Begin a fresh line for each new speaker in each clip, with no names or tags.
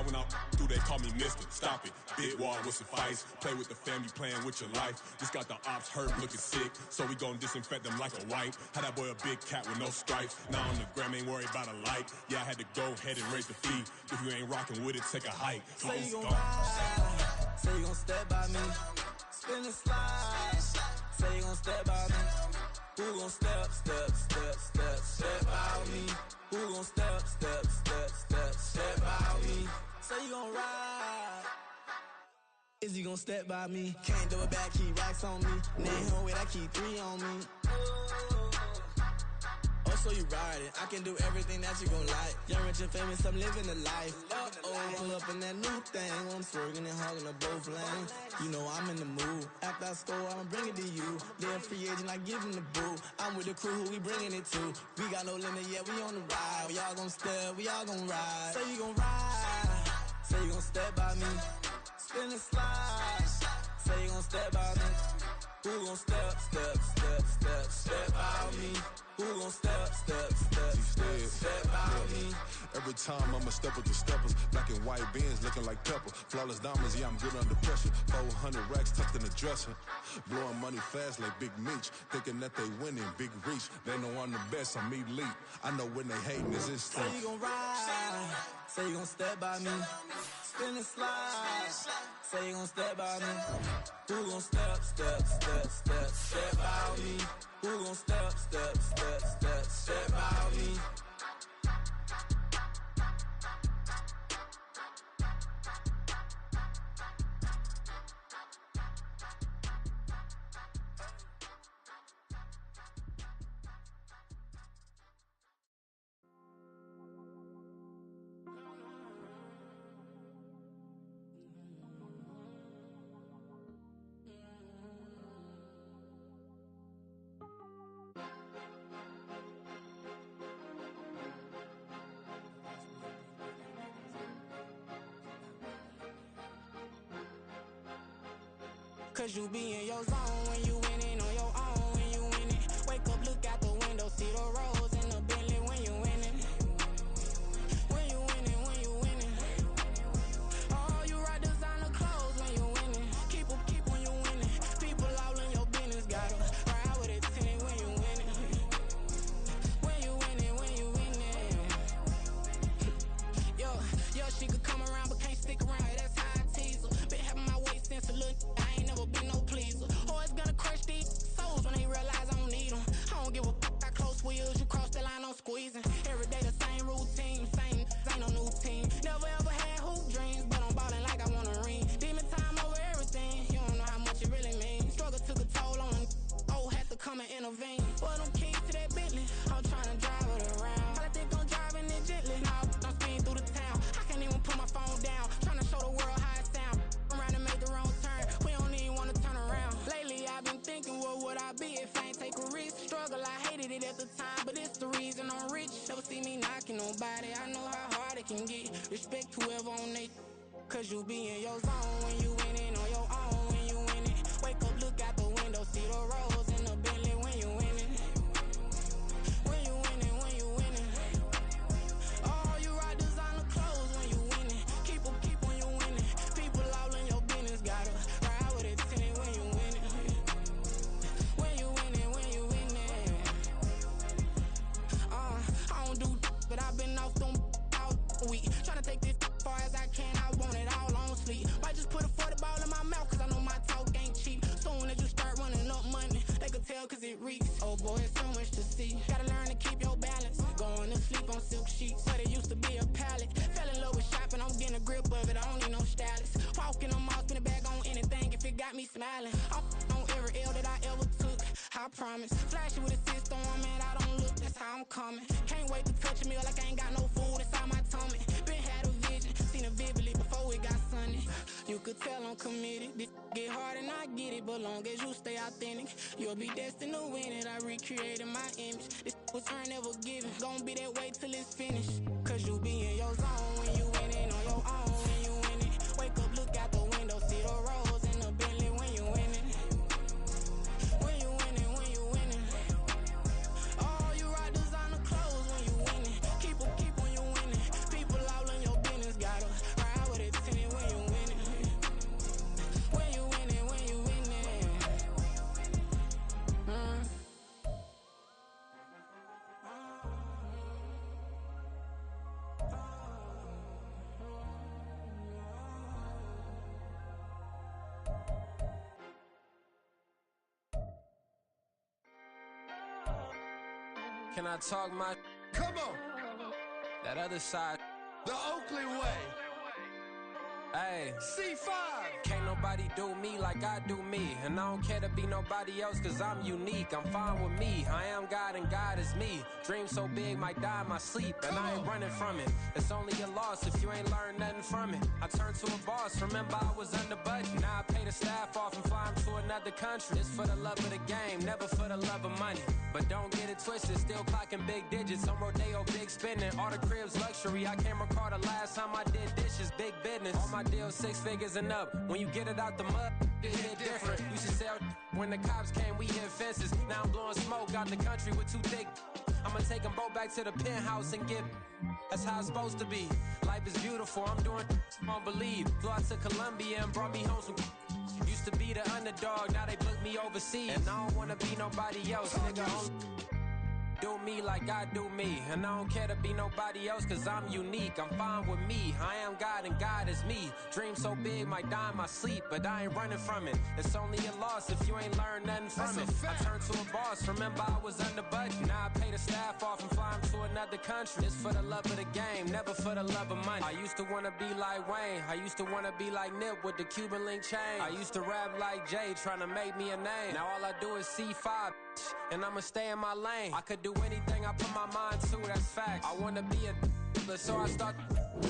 Now when I through, they call me Mister. Stop it, big wall with suffice. Play with the family, playing with your life. Just got the ops hurt, looking sick, so we gon' disinfect them like a wipe. Had that boy a big cat with no stripes. Now on the gram, ain't worried about a light. Yeah, I had to go ahead and raise the fee. If you ain't rocking with it, take a hike.
Say you gon' ride, say you gon' step by me. Spin and slide, say you gon' step by me. Who gon' step by me? Who gon' step by me? Say you gon' ride. Is he gon' step by me? Can't do it back, keep racks on me. Name him with, I keep 3 on me. Oh, so you riding. I can do everything that you gon' like. Young, rich, and famous, I'm living the life. Uh-oh, pull up in that new thing. When I'm swerving and hogging up both lanes. You know I'm in the mood. After I score, I'ma bring it to you. They're a free agent, I give him the boo. I'm with the crew, who we bringing it to. We got no limit, yeah, we on the ride. We all gon' step, we all gon' ride. Say you gon' ride. Say you gon' step by me. Spin and slide. Say you gon' step by me. Who gon' step by me? Who gon' step by me?
Every time I'ma step with the steppers. Black and white beans looking like pepper. Flawless diamonds, yeah, I'm good under pressure. 400 racks tucked in the dresser. Blowing money fast like Big Meech. Thinking that they winning, big reach. They know I'm the best, I'm elite. I know when they hating is instinct.
Say you gon' ride, say you gon' step by me. Spin and slide, say you gon' step by me. Who gon' step by me? Who gon' step by me? Cause you be in your zone when you winning on your own when you winning. Wake up, look out the window, see the rose in the Bentley when you winning. When you winning, when you winning. Oh, you rock designer clothes when you winning. Keep when you winning. People all in your business, gotta ride with it tinted when you winning. When you winning, when you winning. Yo, she could come around but can't stick around. That's how I tease her. Been having my way since a little. Never been no pleaser. Always gonna crush these souls when they realize I don't need them. I don't give a f*** how close wheels, you cross the line, I'm squeezing. Every day the same routine, same, ain't no new team. Never ever had hoop dreams, but I'm ballin' like I want a ring. Demon time over everything, you don't know how much it really means. Struggle took a toll on them, had to come and intervene. Boy, them keys to that Bentley, I'm tryna drive it around. I think I'm driving it gently, now I'm speeding through the town. I can't even put my phone down, tryna show the world how it sound. Around and make the wrong turn, we don't even wanna turn around. Lately I've been thinking, what would I be if I ain't take a risk? Struggle, I hated it at the time, but it's the reason I'm rich. Never see me knocking nobody, I know how hard it can get. Respect whoever on they, cause you be in your zone when you winning on your own when you winning. Wake up, look out the window, see the rose in the Bentley when you winning. When you winning, when you winning. Oh, you rock designer clothes when you winning. Keep when you winning. People all in your business, gotta ride with it tinted when you winning. When you winning, when you winning. I don't do but I've been off them all week. Tryna take this far as I can, I want it all on sleep. Might just put a 40 ball in my mouth, cause I know my talk ain't cheap. Soon as you start running up money, they could tell cause it reeks. Oh boy, it's so much to see. Gotta learn to keep your balance. Going to sleep on silk sheets, but it used to be a pallet. Fell in love with shopping, I'm getting a grip of it, I don't need no stylist. Walking on mouth, spin it back on anything if it got me smiling. I'm on every L that I ever took, I promise. Flashy with a system, man, I don't look, that's how I'm coming. Can't wait to touch a meal like I ain't got no food inside my tummy. Been had a vision, seen it vividly before it got sunny. You could tell I'm committed, this get hard and I get it, but long as you stay authentic, you'll be destined to win it. I recreated my image, this was earned, never given. Gonna be that way till it's finished, cause you be in your zone when you winning on your own when you winning. Wake up, look out the window, see the rose in the Bentley when you winning. When you winning, when you winning. Oh, you rock designer clothes when you winning. Keep when you winning. People all in your business, gotta ride
Can I talk my?
Come on.
That other side.
The Oakley way.
Hey,
C5.
can't nobody do me like I do me. And I don't care to be nobody else cause I'm unique. I'm fine with me, I am God and God is me. Dream so big, might die in my sleep. And I ain't running from it. It's only a loss if you ain't learned nothing from it. I turned to a boss, remember I was under budget. Now I pay the staff off and fly them to another country. It's for the love of the game, never for the love of money. But don't get it twisted, still clocking big digits. On Rodeo, big spending, all the cribs luxury. I can't recall the last time I did dishes, big business. All my deals 6 figures and up. When you get it out the mud, it hit different. Used to sell when the cops came, we hit fences. Now I'm blowing smoke out the country with too thick. I'ma take them both back to the penthouse and get. That's how it's supposed to be. Life is beautiful, I'm doing won't believe. Flew out to Colombia and brought me home some. Used to be the underdog, now they book me overseas. And I don't wanna be nobody else, nigga. Do me like I do me. And I don't care to be nobody else cause I'm unique. I'm fine with me, I am God and God is me. Dream so big, might die in my sleep. But I ain't running from it. It's only a loss if you ain't learned nothing from it. I turned to a boss, remember I was under budget. Now I pay the staff off and fly them to another country. It's for the love of the game, never for the love of money. I used to wanna be like Wayne, I used to wanna be like Nip with the Cuban link chain. I used to rap like Jay, trying to make me a name. Now all I do is C5, and I'ma stay in my lane. I could do anything I put my mind to, that's facts. I wanna be a so I start.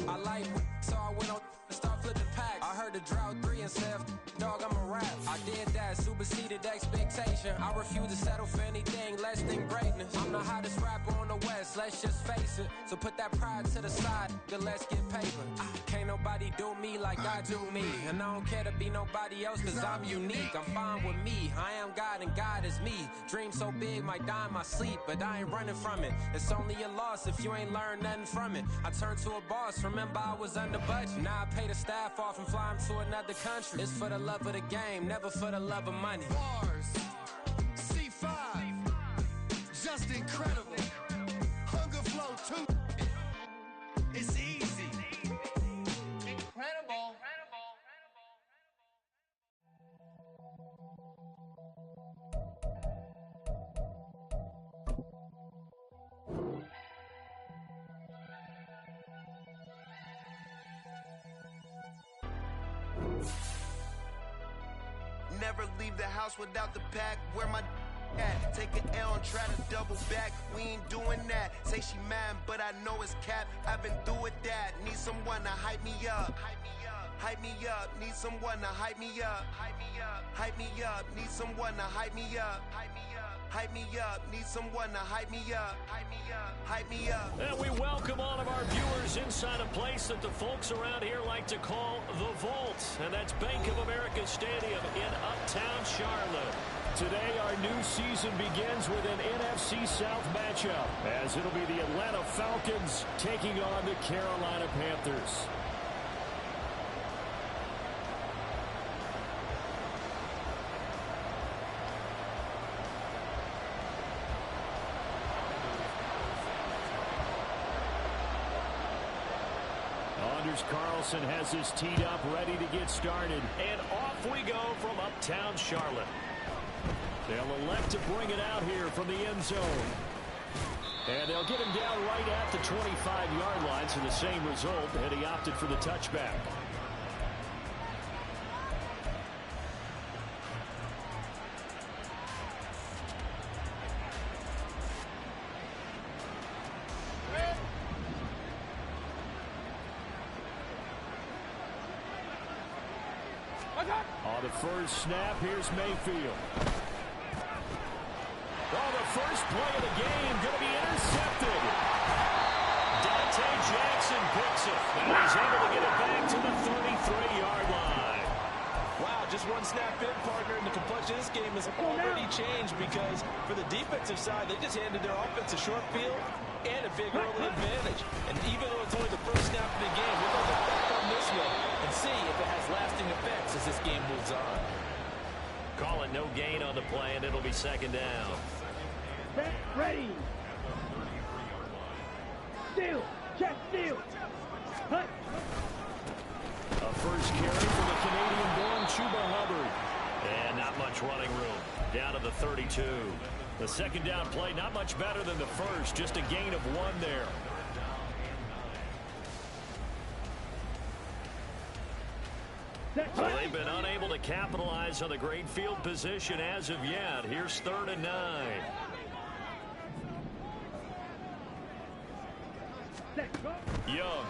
I like, so I went on and start flipping packs. I heard the drought 3 and said, dog, I'm a rap. I did that, superseded expectation. I refuse to settle for anything less than greatness. I'm the hottest rapper on the West, let's just face it. So put that pride to the side, then let's get paper. Can't nobody do me like I do me. And I don't care to be nobody else cause I'm unique. I'm fine with me, I am God and God is me. Dream so big, might die in my sleep. But I ain't running from it. It's only a loss if you ain't learned nothing from it. I turned to a boss, remember I was under budget. Now I pay the staff off and fly them to another country. It's for the love of the game, never for the love of money.
Bars. C5. Just incredible. Hunger flow 2. It's easy.
Incredible.
Never leave the house without the pack. Where my at? Take an L and try to double back. We ain't doing that. Say she mad, but I know it's cap. I've been through with that. Need someone to hype me up. Hype me up. Need someone to hype me up. Hype me up. Need someone to hype me up. Hype me up. Need someone to hype me up. Hype me up.
And we welcome all of our viewers inside a place that the folks around here like to call the Vault. And that's Bank of America Stadium in Uptown Charlotte. Today, our new season begins with an NFC South matchup, as it'll be the Atlanta Falcons taking on the Carolina Panthers. Anders Carlson has his teed up, ready to get started. And off we go from Uptown Charlotte. They'll elect to bring it out here from the end zone. And they'll get him down right at the 25-yard line, so the same result, and he opted for the touchback. On the first snap, here's Mayfield. Oh, the first play of the game going to be intercepted. Dante Jackson picks it, and he's able to get it back to the 33-yard line.
Wow, just one snap in, partner, and the complexion of this game has already changed because for the defensive side, they just handed their offense a short field and a big early advantage. And even though it's only the first snap of the game, we're going to look back on this one and see if it has lasting effects as this game moves on.
Calling no gain on the play, and it'll be second down.
Set, ready. Steal, check, steal. Hut.
A first carry for the Canadian-born Chuba Hubbard. And not much running room. Down to the 32. The second down play, not much better than the first, just a gain of 1 there. So they've been unable to capitalize on the great field position as of yet. Here's 3rd and 9. Young.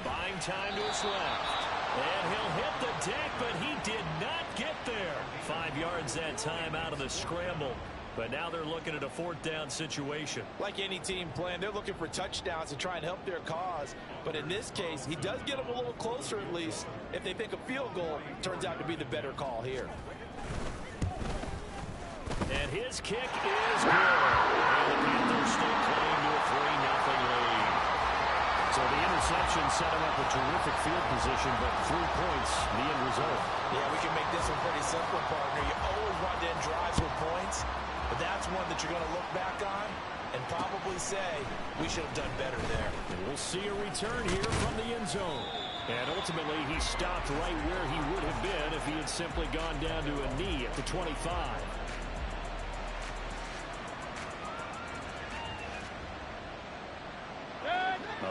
Buying time to his left. And he'll hit the deck, but he did not get there. 5 yards that time out of the scramble. But now they're looking at a 4th down situation.
Like any team playing, they're looking for touchdowns to try and help their cause. But in this case, he does get them a little closer at least. If they think a field goal turns out to be the better call here.
And his kick is good. And the Panthers still playing to a 3-0 lead. So the interception set him up a terrific field position, but 3 points, the end result.
Yeah, we can make this one pretty simple, partner. You always want to end drives with points, but that's one that you're going to look back on and probably say, we should have done better there.
And we'll see a return here from the end zone. And ultimately, he stopped right where he would have been if he had simply gone down to a knee at the 25.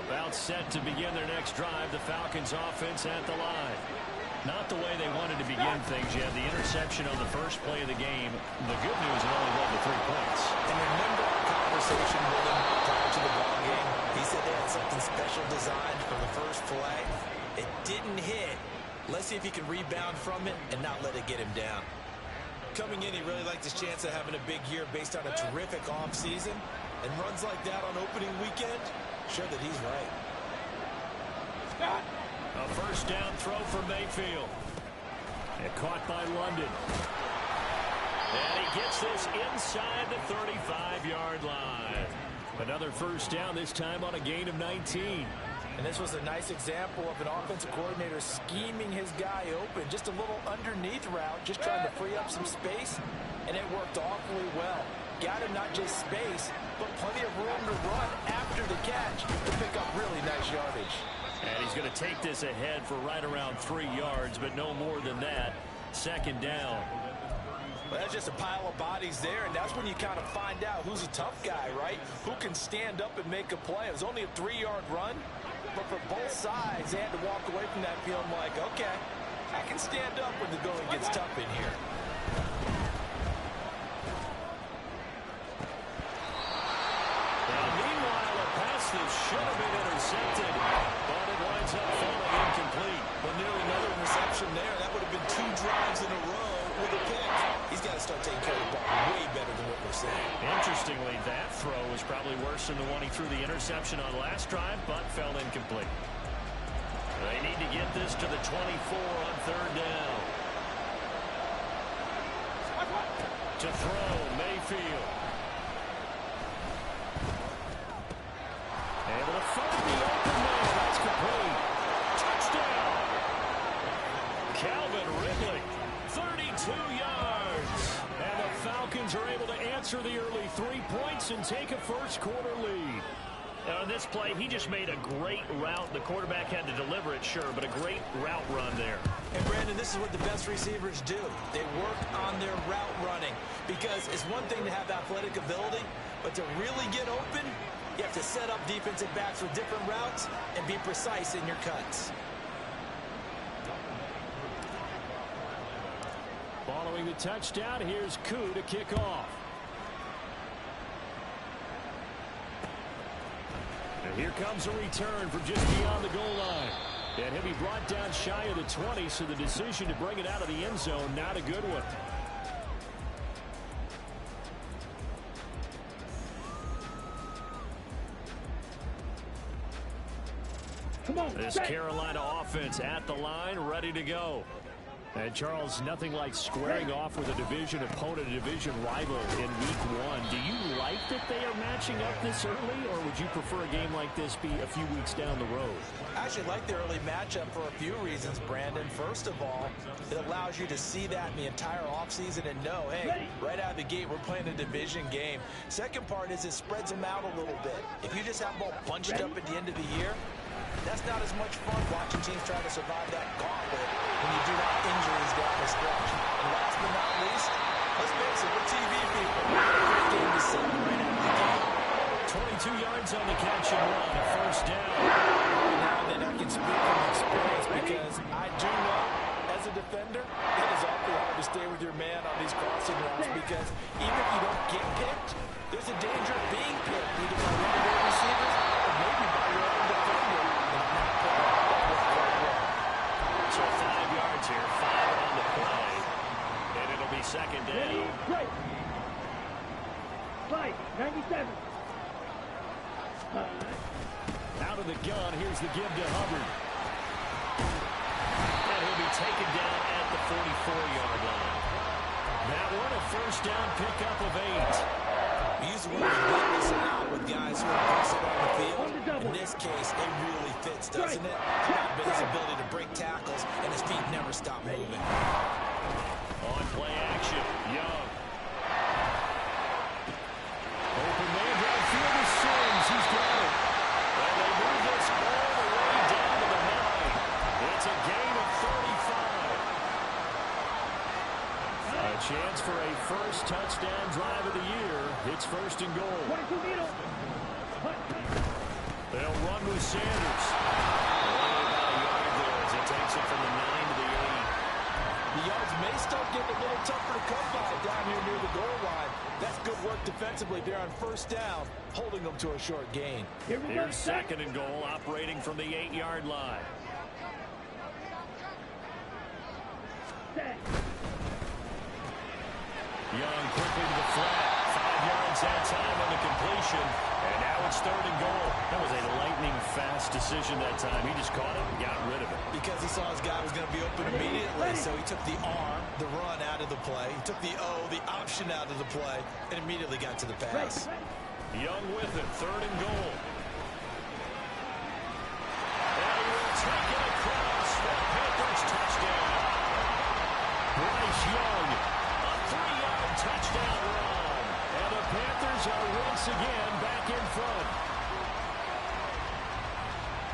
About set to begin their next drive, the Falcons offense at the line. Not the way they wanted to begin things. You had the interception on the first play of the game. The good news, it only led to 3 points.
And remember our conversation with him prior to the ball game. He said they had something special designed for the first play. It didn't hit. Let's see if he can rebound from it and not let it get him down. Coming in, he really liked his chance of having a big year based on a terrific offseason. And runs like that on opening weekend, sure that he's right.
A first down throw for Mayfield. And caught by London. And he gets this inside the 35-yard line. Another first down, this time on a gain of 19.
And this was a nice example of an offensive coordinator scheming his guy open. Just a little underneath route, just trying to free up some space. And it worked awfully well. Got him not just space, but plenty of room to run after the catch to pick up really nice yardage.
And he's going to take this ahead for right around 3 yards, but no more than that. Second down.
Well, that's just a pile of bodies there, and that's when you kind of find out who's a tough guy, right? Who can stand up and make a play. It was only a 3-yard run, but for both sides, they had to walk away from that feeling like, okay, I can stand up when the going gets tough in here.
Should have been intercepted, but it winds up falling incomplete.
Well, nearly another interception there. That would have been 2 drives in a row with a pick. He's got to start taking care of the ball way better than what we're saying.
Interestingly, that throw was probably worse than the one he threw the interception on last drive, but fell incomplete. They need to get this to the 24 on 3rd down. To throw, Mayfield. Able to find the open man. That's complete. Touchdown. Calvin Ridley, 32 yards. And the Falcons are able to answer the early 3 points and take a first-quarter lead. Now, on this play, he just made a great route. The quarterback had to deliver it, sure, but a great route run there.
And, Brandon, this is what the best receivers do. They work on their route running because it's one thing to have athletic ability, but to really get open, you have to set up defensive backs with different routes and be precise in your cuts.
Following the touchdown, here's Koo to kick off. And here comes a return from just beyond the goal line. And he'll be brought down shy of the 20, so the decision to bring it out of the end zone, not a good one. This Carolina offense at the line, ready to go. And, Charles, nothing like squaring off with a division opponent, a division rival in Week 1. Do you like that they are matching up this early, or would you prefer a game like this be a few weeks down the road?
I actually like the early matchup for a few reasons, Brandon. First of all, it allows you to see that in the entire offseason and know, hey, right out of the gate, we're playing a division game. Second part is it spreads them out a little bit. If you just have them all bunched up at the end of the year, that's not as much fun watching teams try to survive that gauntlet when you do have injuries down the stretch. And last but not least, Let's face it, we're TV people. Great game to see right out of the gate.
22 yards on the catch and run, a first down.
Now then, I can speak from experience because I do know, as a defender, it is awfully hard to stay with your man on these crossing routes because even if you don't get picked, there's a danger of being picked, either by one of their receivers or maybe by your own defender.
So 5 yards here, 5 on the play, and it'll be second down.
Right. Fight, 97.
Out of the gun, here's the give to Hubbard. And he'll be taken down at the 44-yard line. That one a first down pickup of 8.
We use the word weakness a lot with guys who are aggressive on the field. In this case, it really fits, doesn't it? His ability to break tackles, and his feet never stop moving.
On play action, Young. Open man downfield to Sims. He's got it. And they move this all the way down to the 9. It's a gain of 35. A chance for a first touchdown drive of the year. It's first and goal.
22 middle.
They'll run with Sanders. Only about a yard there as he takes it from the 9 to the 8.
The yards may start getting a little tougher to come by down here near the goal line. That's good work defensively there on first down, holding them to a short gain.
Here's second and goal, operating from the 8-yard line. Young quickly to the flat. 5 yards that time on the completion. And now it's third and goal. That was a lightning-fast decision that time. He just caught it and got rid of it.
Because he saw his guy was going to be open immediately, so he took the arm, the run out of the play. He took the O, the option out of the play, and immediately got to the pass.
Young with it, third and goal. And he will take it across for Panthers touchdown. Bryce Young, a 3-yard touchdown run. And the Panthers are once again back in front.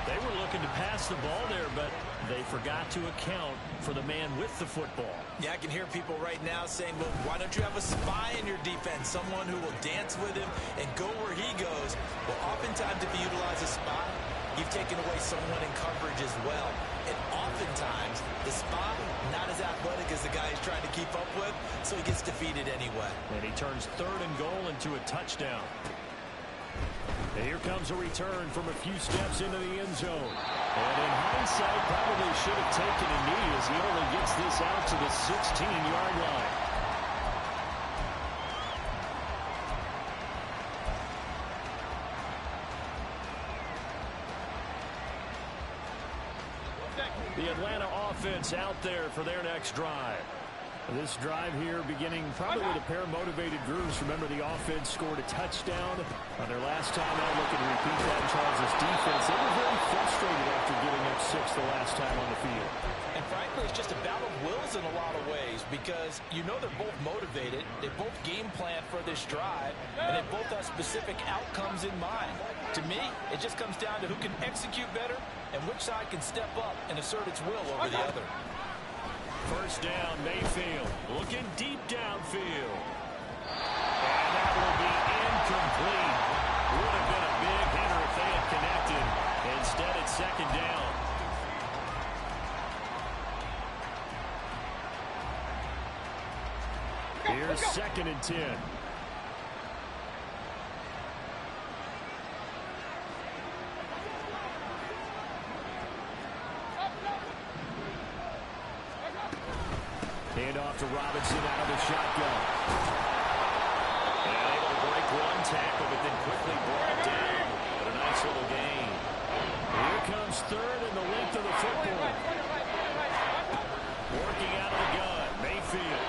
They were looking to pass the ball there, but they forgot to account for the man with the football.
Yeah, I can hear people right now saying, well, why don't you have a spy in your defense, someone who will dance with him and go where he goes? Well, oftentimes if you utilize a spy, you've taken away someone in coverage as well. And oftentimes, the spy, not as athletic as the guy he's trying to keep up with, so he gets defeated anyway.
And he turns third and goal into a touchdown. And here comes a return from a few steps into the end zone. And in hindsight, probably should have taken a knee as he only gets this out to the 16-yard line. The Atlanta offense out there for their next drive. This drive here beginning probably with a pair of motivated grooves. Remember, the offense scored a touchdown on their last time out. Looking to repeat that in Charles' defense. They were very frustrated after giving up 6 the last time on the field.
And frankly, it's just a battle of wills in a lot of ways because you know they're both motivated. They both game plan for this drive, and they both have specific outcomes in mind. To me, it just comes down to who can execute better and which side can step up and assert its will over the other.
First down, Mayfield looking deep downfield. And that will be incomplete. Would have been a big hitter if they had connected. Instead, it's second down. Here's second and 10. Hand off to Robinson out of the shotgun. And able to break one tackle, but then quickly brought down. But a nice little gain. Here comes third and the length of the football. Working out of the gun, Mayfield.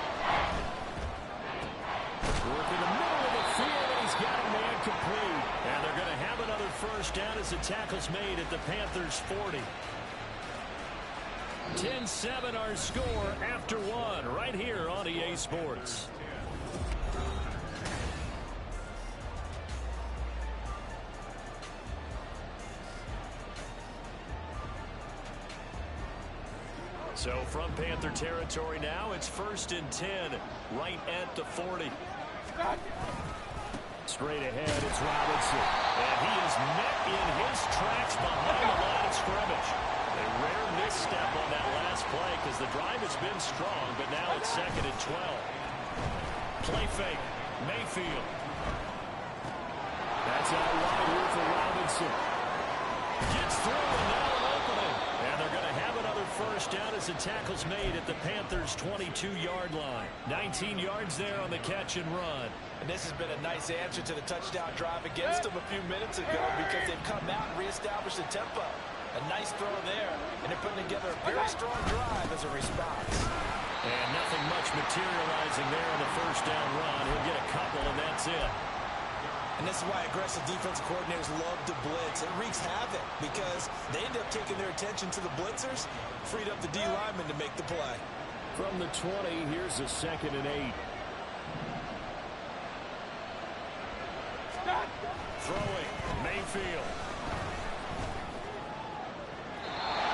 Working the middle of the field, and he's got a man complete. And they're going to have another first down as the tackle's made at the Panthers' 40. 10-7 our score after one right here on EA Sports. So from Panther territory now, it's 1st and 10, right at the 40. Straight ahead, it's Robinson. And he is met in his tracks behind the line of scrimmage. A rare misstep on that last play because the drive has been strong, but now it's 2nd and 12. Play fake, Mayfield. That's out wide here for Robinson. Gets through and now an opening. And they're going to have another first down as the tackle's made at the Panthers' 22-yard line. 19 yards there on the catch and run.
And this has been a nice answer to the touchdown drive against them a few minutes ago because they've come out and reestablished the tempo. A nice throw there, and they're putting together a very strong drive as a response.
And nothing much materializing there on the first down run. He'll get a couple, and that's it.
And this is why aggressive defensive coordinators love to blitz. It wreaks havoc because they end up taking their attention to the blitzers, freed up the D lineman to make the play.
From the 20, here's a 2nd and 8. Throwing, Mayfield.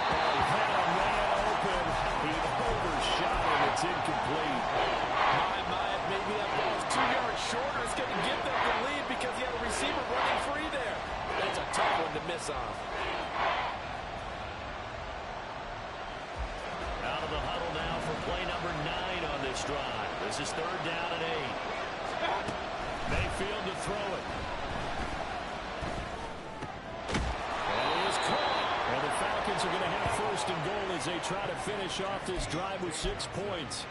Oh, he had a man open. He overshot it. It's incomplete.
Maybe that ball's 2 yards shorter. It's going to give them the lead because he had a receiver running free there. That's a tough one to miss on.
Out of the huddle now for play number 9 on this drive. This is 3rd down and 8. Mayfield to throw it. And he is caught. And the Falcons are going to have 1st and goal as they try to finish off this drive with 6 points.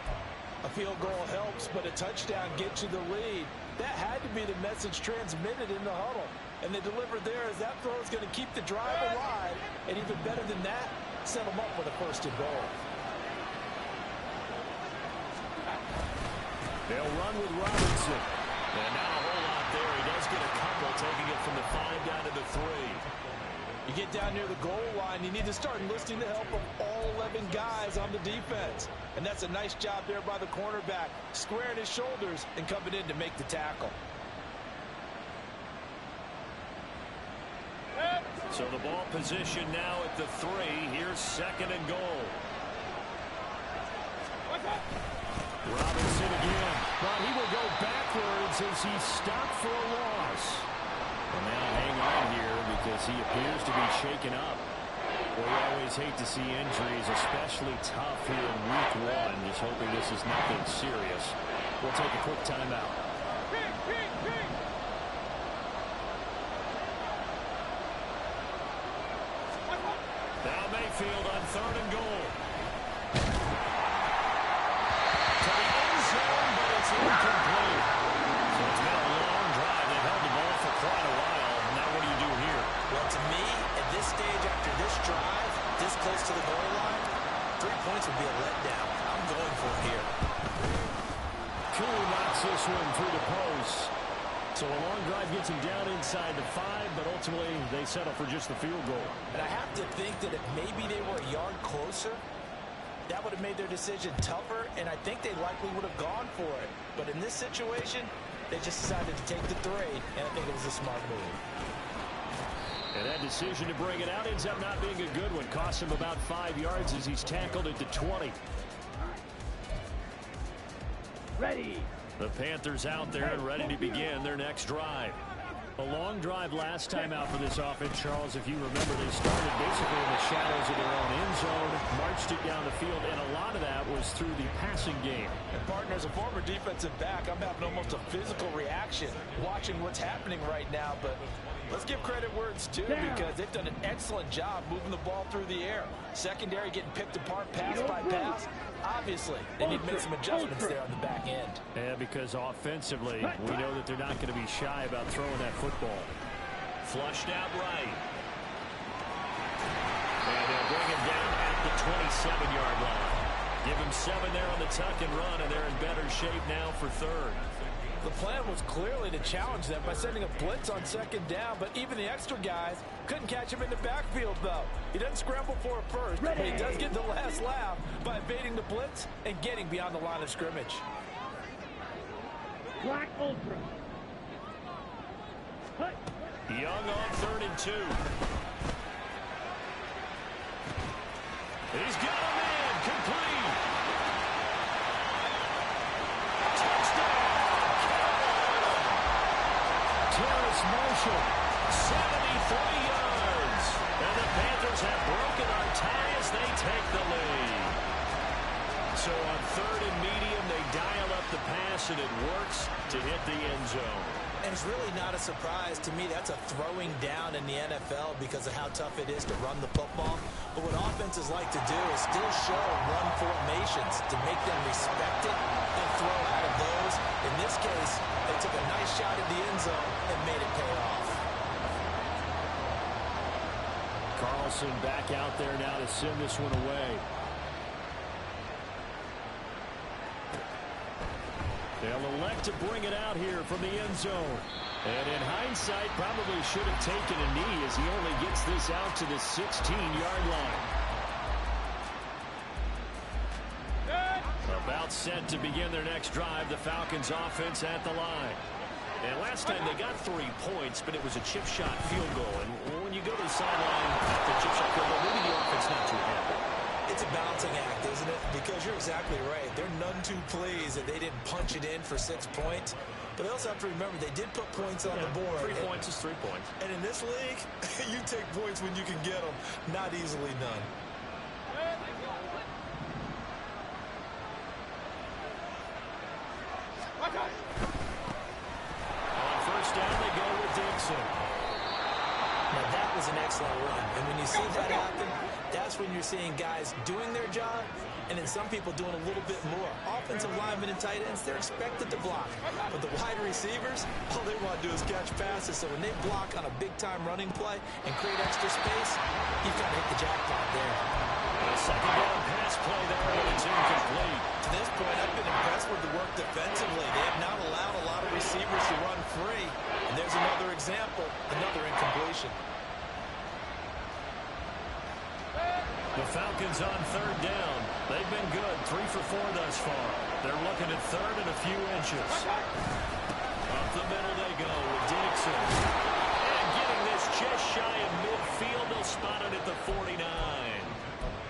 A field goal helps, but a touchdown gets you the lead. That had to be the message transmitted in the huddle. And they delivered there as that throw is going to keep the drive alive. And even better than that, set them up with a 1st and goal.
They'll run with Robinson. And not a whole lot there. He does get a couple, taking it from the 5 down to the 3.
You get down near the goal line, you need to start enlisting the help of all 11 guys on the defense. And that's a nice job there by the cornerback, squaring his shoulders and coming in to make the tackle.
So the ball position now at the 3. Here's 2nd and goal. Robinson again. But he will go backwards as he's stopped for a loss. And now hang on here because he appears to be shaken up. Well, we always hate to see injuries, especially tough here in week 1. Just hoping this is nothing serious. We'll take a quick timeout. Now Mayfield on 3rd and goal. To the end zone, but it's incomplete. So it's been a long drive. They've held the ball for quite a while. Now what do you do here?
Well, to me, at this stage after this drive, this close to the goal line, 3 points would be a letdown. I'm going for it here.
Cool knocks this one through the post. So a long drive gets him down inside the 5, but ultimately they settle for just the field goal.
And I have to think that if maybe they were a yard closer, that would have made their decision tougher, and I think they likely would have gone for it. But in this situation, they just decided to take the 3, and I think it was a smart move.
And that decision to bring it out ends up not being a good one. Costs him about 5 yards as he's tackled at the 20.
Ready.
The Panthers out there and ready to begin their next drive. A long drive last time out for this offense, Charles. If you remember, they started basically in the shadows of their own end zone, marched it down the field, and a lot of that was through the passing game.
And partner, as a former defensive back, I'm having almost a physical reaction watching what's happening right now. But let's give credit where it's due because they've done an excellent job moving the ball through the air. Secondary getting picked apart pass by pass. Obviously, they need to make some adjustments there on the back end.
Yeah, because offensively, we know that they're not going to be shy about throwing that football. Flushed out right. And they'll bring him down at the 27-yard line. Give him 7 there on the tuck and run, and they're in better shape now for 3rd.
The plan was clearly to challenge them by sending a blitz on 2nd down, but even the extra guys couldn't catch him in the backfield, though. He doesn't scramble for it first, but he does get the last laugh by evading the blitz and getting beyond the line of scrimmage.
Black Ultra. Hut.
Young on 3rd and 2. He's got a man complete. completion. 73 yards. And the Panthers have broken our tie as they take the lead. So on 3rd and medium, they dial up the pass, and it works to hit the end zone.
And it's really not a surprise to me. That's a throwing down in the NFL because of how tough it is to run the football. But what offenses like to do is still show run formations to make them respect it and throw out of those. In this case, they took a nice shot at the end zone and made it pay off.
Carlson back out there now to send this one away. They'll elect to bring it out here from the end zone. And in hindsight, probably should have taken a knee as he only gets this out to the 16-yard line. About set to begin their next drive, the Falcons offense at the line. And last time they got 3 points, but it was a chip shot field goal. And when you go to the sideline after chip shot field goal, maybe the offense not too happy.
It's a balancing act, isn't it? Because you're exactly right. They're none too pleased that they didn't punch it in for 6 points. But they also have to remember they did put points on the board.
3 points is 3 points.
And in this league, you take points when you can get them. Not easily done.
On first down, they go with Dixon.
Now, that was an excellent run. And when you see that happen, that's when you're seeing guys doing their job and then some people doing a little bit more. Offensive linemen and tight ends, they're expected to block. But the wide receivers, all they want to do is catch passes. So when they block on a big-time running play and create extra space, you've got to hit the jackpot there.
A second down pass play there, but it's incomplete.
To this point, I've been impressed with the work defensively. They have not allowed a lot of receivers to run free. And there's another example, another incompletion.
The Falcons on third down. They've been good, 3 for 4 thus far. They're looking at third and a few inches. Up the middle they go with Dixon. And getting this just shy of midfield, they'll spot it at the 49.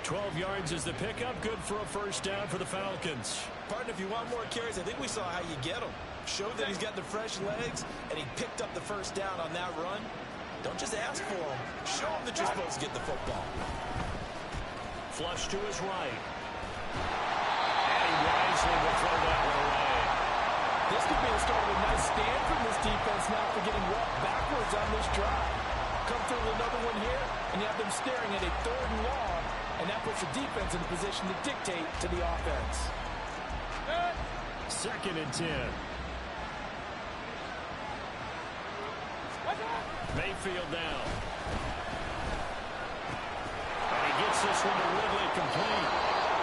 12 yards is the pickup, good for a first down for the Falcons.
Partner, if you want more carries, I think we saw how you get him. Showed that he's got the fresh legs, and he picked up the first down on that run. Don't just ask for him. Show him that you're supposed to get the football.
Flush to his right. And he wisely will throw that one away.
This could be the start of a nice stand from this defense now for getting walked backwards on this drive. Come through with another one here, and you have them staring at a 3rd and long, and that puts the defense in a position to dictate to the offense.
2nd and 10. Mayfield down. And he gets this one to Woodley complete.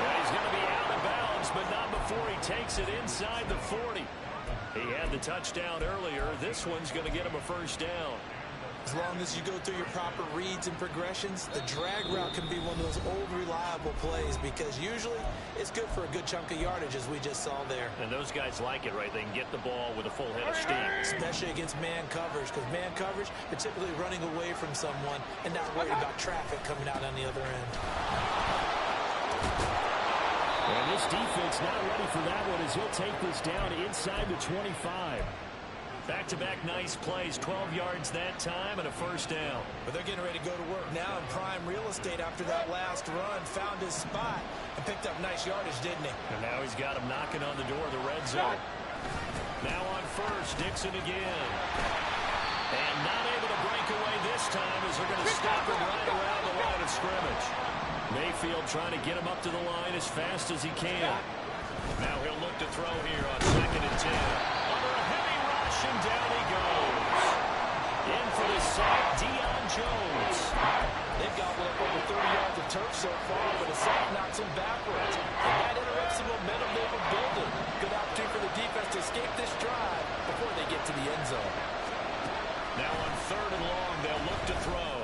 And he's going to be out of bounds, but not before he takes it inside the 40. He had the touchdown earlier. This one's going to get him a first down.
As long as you go through your proper reads and progressions, the drag route can be one of those old reliable plays because usually it's good for a good chunk of yardage as we just saw there.
And those guys like it, right? They can get the ball with a full head of steam.
Especially against man coverage because man coverage, they're typically running away from someone and not worried about traffic coming out on the other end.
And this defense not ready for that one as he'll take this down inside the 25. Back-to-back nice plays, 12 yards that time and a first down.
But they're getting ready to go to work now in prime real estate after that last run. Found his spot and picked up nice yardage, didn't he?
And now he's got him knocking on the door of the red zone. Now on first, Dixon again. And not able to break away this time as they're going to stop him right around the line of scrimmage. Mayfield trying to get him up to the line as fast as he can. Now he'll look to throw here on 2nd and 10. Under a heavy rush, and down he goes. In for the sack, Deion Jones.
They've got over 30 yards of turf so far, but a sack knocks him backwards. And that interrupts the momentum they were building. Good opportunity for the defense to escape this drive before they get to the end zone.
Now on 3rd and long, they'll look to throw.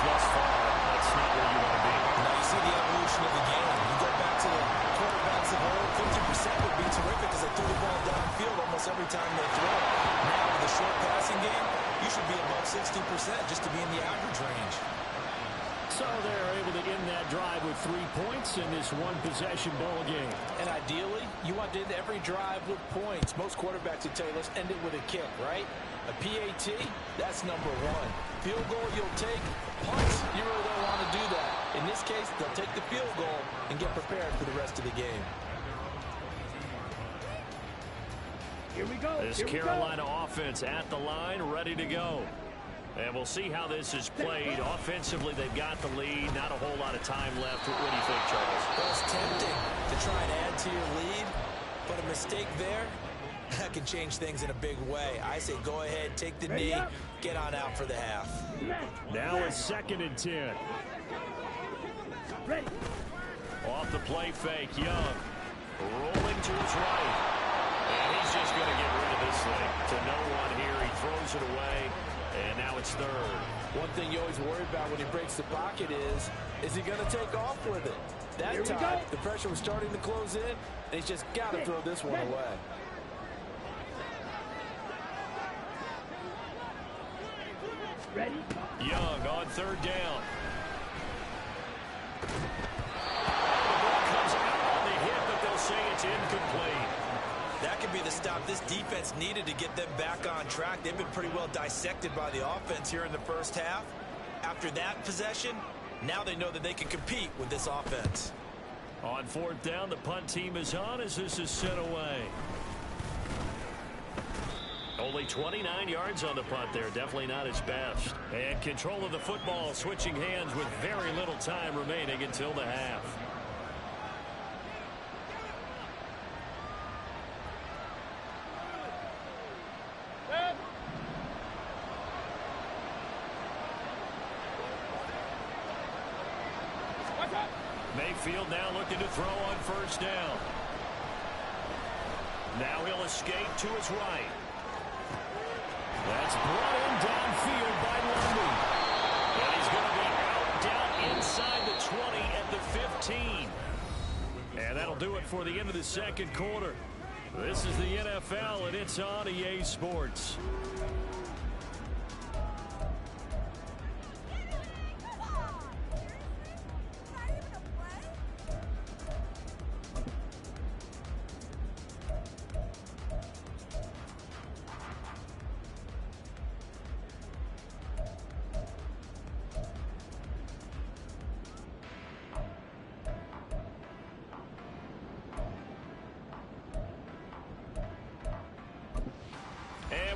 Thus far, that's not where you want to be.
Now you see the evolution of the game. You go back to the quarterbacks of old, 50% would be terrific because they threw the ball downfield almost every time they throw it. Now with the short passing game, you should be above 60% just to be in the average range.
So they're able to end that drive with 3 points in this one-possession ball game.
And ideally, you want to end every drive with points. Most quarterbacks would tell you, let's end it with a kick, right? A PAT, that's number one. Field goal you'll take. Punts, you really don't want to do that. In this case, they'll take the field goal and get prepared for the rest of the game.
Here we go.
This Carolina offense at the line, ready to go. And we'll see how this is played. Offensively, they've got the lead. Not a whole lot of time left. What do you think, Charles?
Well, it's tempting to try and add to your lead, but a mistake there, that can change things in a big way. I say go ahead, take the knee, get on out for the half.
Now it's 2nd and 10.
Ready.
Off the play fake, Young. Rolling to his right. And he's just going to get rid of this thing. To no one here. He throws it away. And now it's 3rd.
One thing you always worry about when he breaks the pocket is he going to take off with it? That time, the pressure was starting to close in, and he's just got to throw this one away.
Ready.
Young on 3rd down. The ball comes out on the hit, but they'll say it's incomplete.
That could be the stop this defense needed to get them back on track. They've been pretty well dissected by the offense here in the first half. After that possession, now they know that they can compete with this offense.
On 4th down, the punt team is on as this is sent away. Only 29 yards on the punt there. Definitely not his best. And control of the football switching hands with very little time remaining until the half. Mayfield now looking to throw on 1st down. Now he'll escape to his right. That's brought in downfield by Lundy. And he's going to be out down inside the 20 at the 15. And that'll do it for the end of the 2nd quarter. This is the NFL, and it's on EA Sports.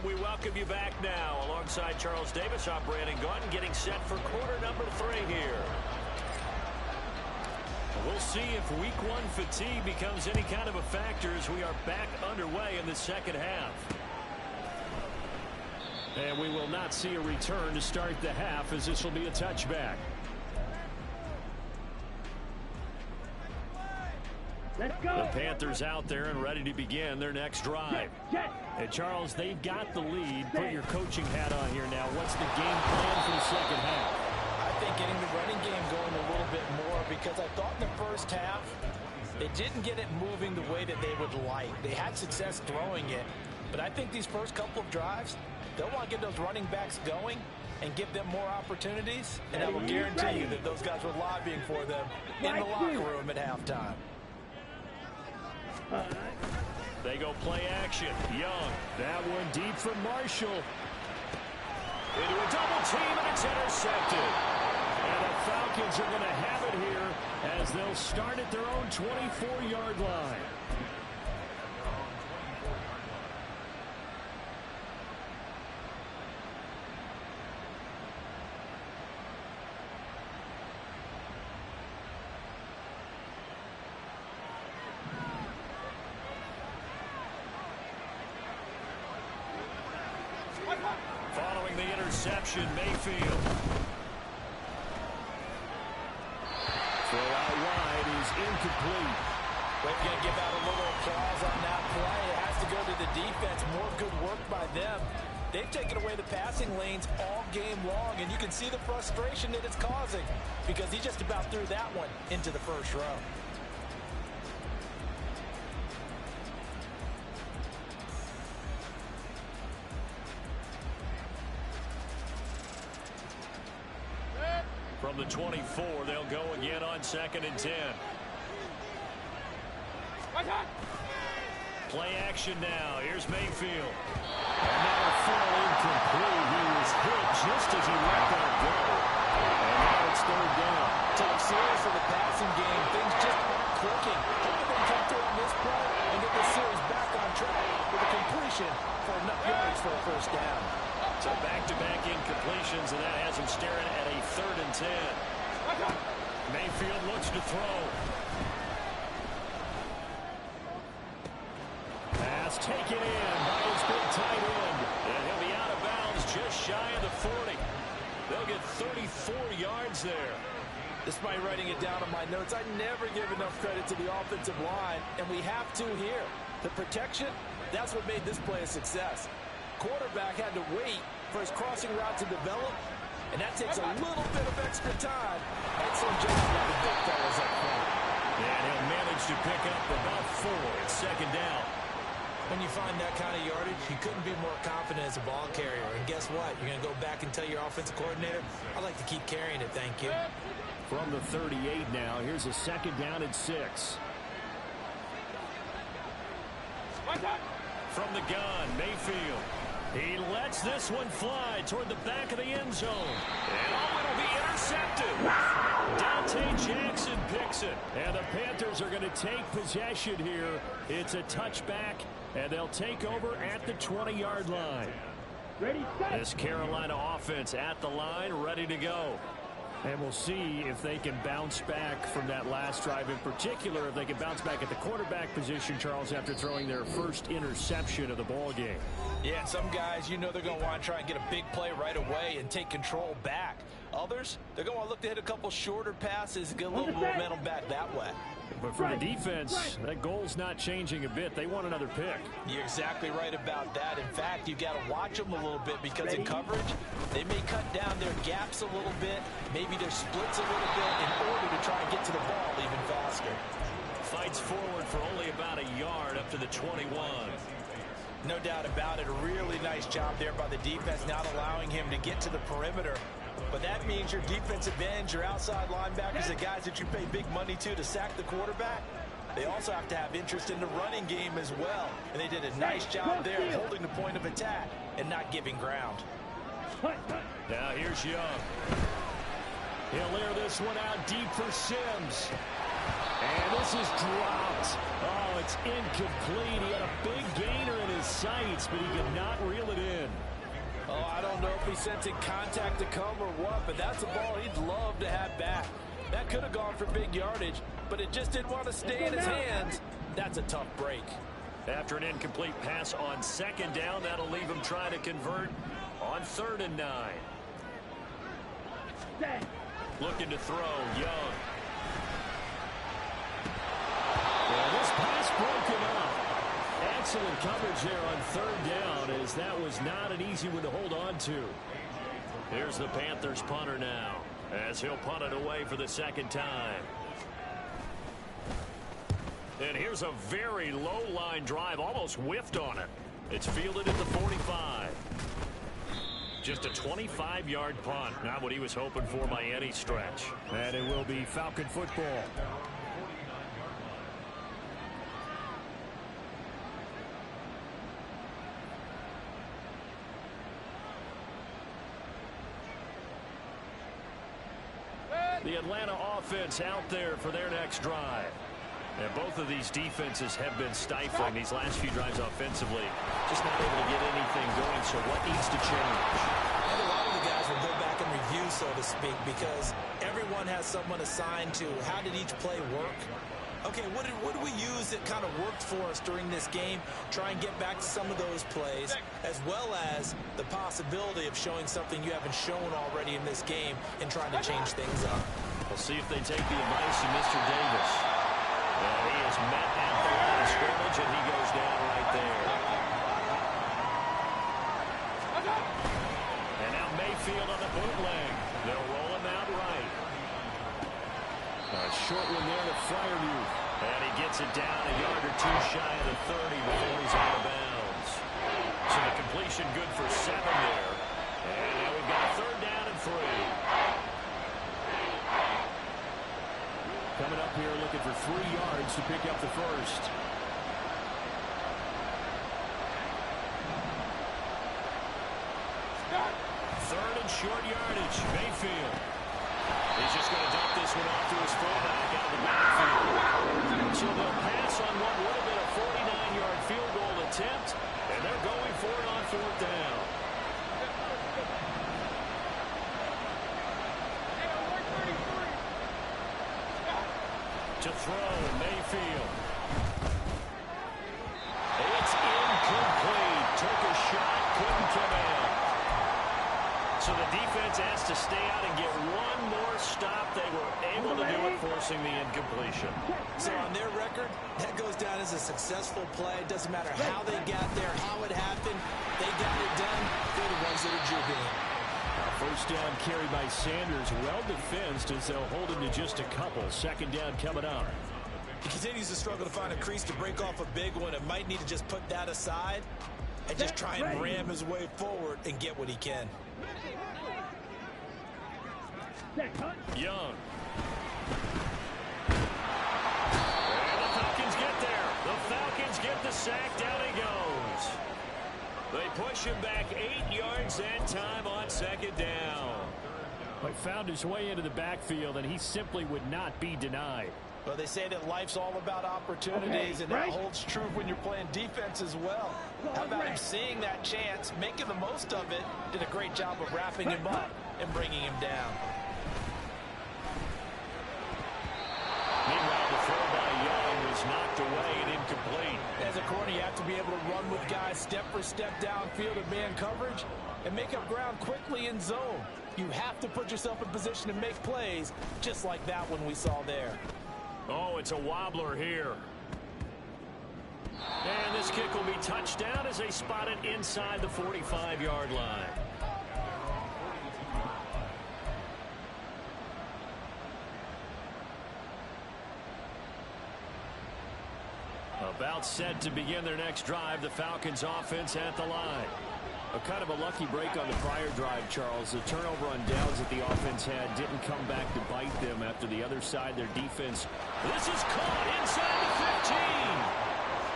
We welcome you back now. Alongside Charles Davis, I'm Brandon Gunn, getting set for quarter number 3 here. We'll see if week 1 fatigue becomes any kind of a factor as we are back underway in the 2nd half. And we will not see a return to start the half, as this will be a touchback.
Let's go.
The Panthers out there and ready to begin their next drive. And Charles, they've got the lead. Put your coaching hat on here now. What's the game plan for the 2nd half?
I think getting the running game going a little bit more, because I thought in the first half they didn't get it moving the way that they would like. They had success throwing it, but I think these first couple of drives, they'll want to get those running backs going and give them more opportunities, and I will guarantee you that those guys were lobbying for them in the locker room at halftime.
They go play action. Young. That one deep from Marshall. Into a double team, and it's intercepted. And the Falcons are going to have it here as they'll start at their own 24-yard line. Following the interception, Mayfield. Throw out wide is incomplete.
We're going to give out a little applause on that play. It has to go to the defense. More good work by them. They've taken away the passing lanes all game long, and you can see the frustration that it's causing because he just about threw that one into the first row.
From the 24. They'll go again on 2nd and 10. Play action now. Here's Mayfield. And now a full incomplete. He was hit just as he let that go. And now it's 3rd down.
Tough series for the passing game. Things just aren't clicking. Hope they can come through on this play and get the series back on track with a completion for enough yards for a 1st down.
So back-to-back incompletions, and that has him staring at a 3rd and 10. Mayfield looks to throw. Pass taken in by his big tight end. And he'll be out of bounds just shy of the 40. They'll get 34 yards there.
Despite writing it down on my notes, I never give enough credit to the offensive line, and we have to here. The protection, that's what made this play a success. Quarterback had to wait for his crossing route to develop, and that takes a little bit of extra time. Excellent job by the big fellas up front.
And he'll manage to pick up about 4. It's 2nd down.
When you find that kind of yardage, you couldn't be more confident as a ball carrier. And guess what? You're going to go back and tell your offensive coordinator, I'd like to keep carrying it, thank you.
From the 38 now, here's a 2nd down and 6. From the gun, Mayfield. He lets this one fly toward the back of the end zone. And it'll be intercepted. Dante Jackson picks it. And the Panthers are going to take possession here. It's a touchback, and they'll take over at the 20-yard line.
Ready, set.
This Carolina offense at the line, ready to go. And we'll see if they can bounce back from that last drive, in particular if they can bounce back at the quarterback position, Charles, after throwing their first interception of the ball game.
Yeah, some guys, you know they're going to want to try and get a big play right away and take control back. Others, they're going to want to look to hit a couple shorter passes, get a little momentum back that way.
But for the defense, that goal's not changing a bit. They want another pick.
You're exactly right about that. In fact, you've got to watch them a little bit because in coverage, they may cut down their gaps a little bit, maybe their splits a little bit in order to try and get to the ball even faster.
Fights forward for only about a yard up to the 21.
No doubt about it. A really nice job there by the defense, not allowing him to get to the perimeter. But that means your defensive ends, your outside linebackers, the guys that you pay big money to sack the quarterback, they also have to have interest in the running game as well. And they did a nice job there holding the point of attack and not giving ground.
Now here's Young. He'll air this one out deep for Sims. And this is dropped. Oh, it's incomplete. He had a big gainer in his sights, but he could not reel it in.
Oh, I don't know if he's sensing contact to come or what, but that's a ball he'd love to have back. That could have gone for big yardage, but it just didn't want to stay in his hands. That's a tough break.
After an incomplete pass on 2nd down, that'll leave him trying to convert on 3rd and 9. Looking to throw, Young. And this pass broken up. Excellent coverage there on 3rd down, as that was not an easy one to hold on to. Here's the Panthers punter now, as he'll punt it away for the 2nd time. And here's a very low line drive, almost whiffed on it. It's fielded at the 45. Just a 25-yard punt, not what he was hoping for by any stretch. And it will be Falcon football. The Atlanta offense out there for their next drive. And both of these defenses have been stifling these last few drives offensively. Just not able to get anything going, so what needs to change?
And a lot of the guys will go back and review, so to speak, because everyone has someone assigned to how did each play work. Okay, what did we use that kind of worked for us during this game? Try and get back to some of those plays, as well as the possibility of showing something you haven't shown already in this game and trying to change things up.
We'll see if they take the advice of Mr. Davis. And he is met at the line of scrimmage, and he goes down right there. And now Mayfield on the bootleg. They'll roll him out right. A short one there to Fryermuth. And he gets it down a yard or two shy of the 30 before he's out of bounds. So the completion good for 7 there. And now we've got 3rd down and 3. coming up here looking for 3 yards to pick up the first. Third and short yardage. Mayfield. He's just going to dump this one off to his fullback out of the backfield. So they'll pass on what would have been a 49-yard field goal attempt, and they're going for it on 4th down. To throw, Mayfield. It's incomplete. Took a shot, couldn't come in. So the defense has to stay out and get one more stop. They were able to do it, forcing the incompletion.
So on their record, that goes down as a successful play. It doesn't matter how they got there, how it happened. They got it done. They're the ones that are jubilant.
First down carry by Sanders. Well defensed as they'll hold him to just a couple. Second down coming up.
He continues to struggle to find a crease to break off a big one and might need to just put that aside and just try and ram his way forward and get what he can.
Young. And the Falcons get there. The Falcons get the sack. Down he goes. They push him back 8 yards that time on second down. But found his way into the backfield, and he simply would not be denied.
Well, they say that life's all about opportunities, and that holds true when you're playing defense as well. How about him seeing that chance, making the most of it, did a great job of wrapping him up and bringing him down.
Meanwhile, the throw by Young was knocked away and incomplete.
As a corner, you have to be able to run with guys step for step downfield in man coverage and make up ground quickly in zone. You have to put yourself in position to make plays, just like that one we saw there.
Oh, it's a wobbler here. And this kick will be touched down as they spot it inside the 45-yard line. About set to begin their next drive, the Falcons offense at the line. A kind of a lucky break on the prior drive, Charles. The turnover on downs that the offense had didn't come back to bite them after the other side, their defense. This is caught inside the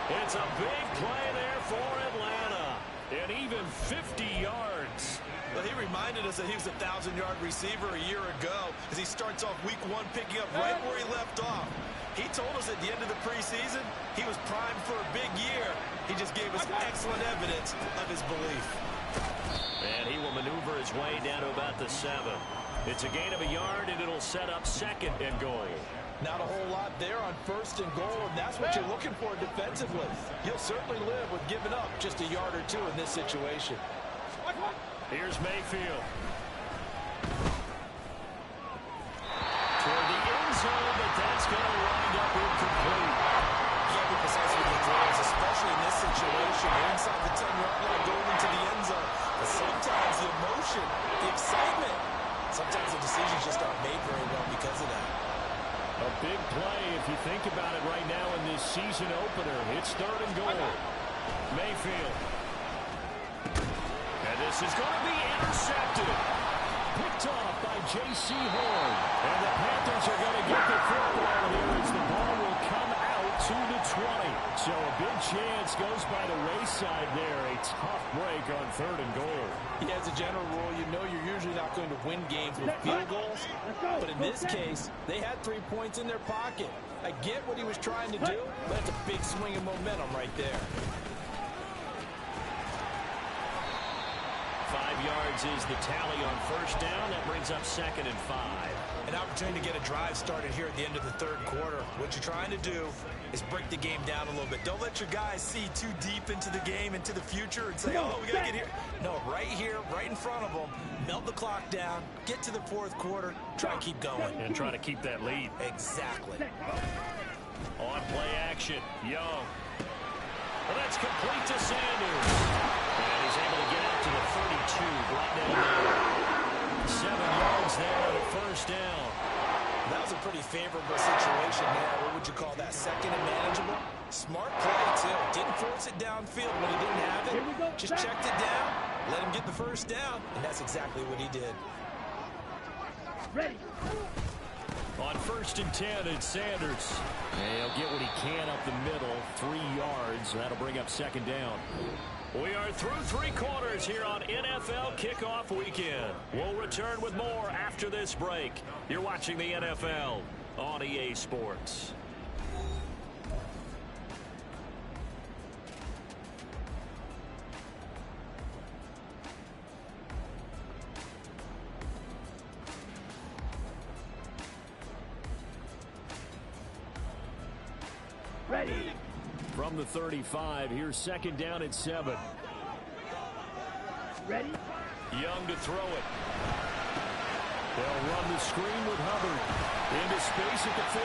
15. It's a big play there for Atlanta. And even 50 yards.
Well, he reminded us that he was a 1,000-yard receiver a year ago as he starts off week 1 picking up right where he left off. He told us at the end of the preseason he was primed for a big year. He just gave us excellent evidence of his belief.
And he will maneuver his way down to about the 7. It's a gain of a yard, and it'll set up 2nd and goal.
Not a whole lot there on 1st and goal, and that's what you're looking for defensively. You'll certainly live with giving up just a yard or 2 in this situation.
Here's Mayfield. Toward the end zone, but that's going to wind up incomplete.
Can't be precise with the throws, especially in this situation. You're inside the 10-yard line going into the end zone. But sometimes the emotion, the excitement, sometimes the decisions just aren't made very well because of that.
A big play if you think about it right now in this season opener. It's 3rd and goal. Mayfield. And this is going to be intercepted. Picked off by J.C. Horn. And the Panthers are going to get the football here as the ball will come out to the 20. So a big chance goes by the wayside there. A tough break on 3rd and goal.
Yeah, as a general rule, you know you're usually not going to win games with field goals. But in this case, they had 3 points in their pocket. I get what he was trying to do, but it's a big swing of momentum right there.
5 yards is the tally on 1st down. That brings up 2nd and 5.
An opportunity to get a drive started here at the end of the 3rd quarter. What you're trying to do is break the game down a little bit. Don't let your guys see too deep into the game, into the future, and say, oh, we got to get here. No, right here, right in front of them, melt the clock down, get to the 4th quarter, try and keep going.
And try to keep that lead.
Exactly.
On play action, Young. Well, that's complete to Sanders. And he's able to get out to the 32. Brought down there. 7 yards there on a 1st down.
That was a pretty favorable situation there. What would you call that? 2nd and manageable? Smart play, too. Didn't force it downfield when he didn't have it. Just checked it down, let him get the 1st down, and that's exactly what he did.
Ready.
On 1st and 10, it's Sanders.
And he'll get what he can up the middle, 3 yards. That'll bring up 2nd down.
We are through 3 quarters here on NFL Kickoff Weekend. We'll return with more after this break. You're watching the NFL on EA Sports.
Ready.
From the 35, here's 2nd down at 7.
Ready.
Young to throw it. They'll run the screen with Hubbard. Into space at the 45.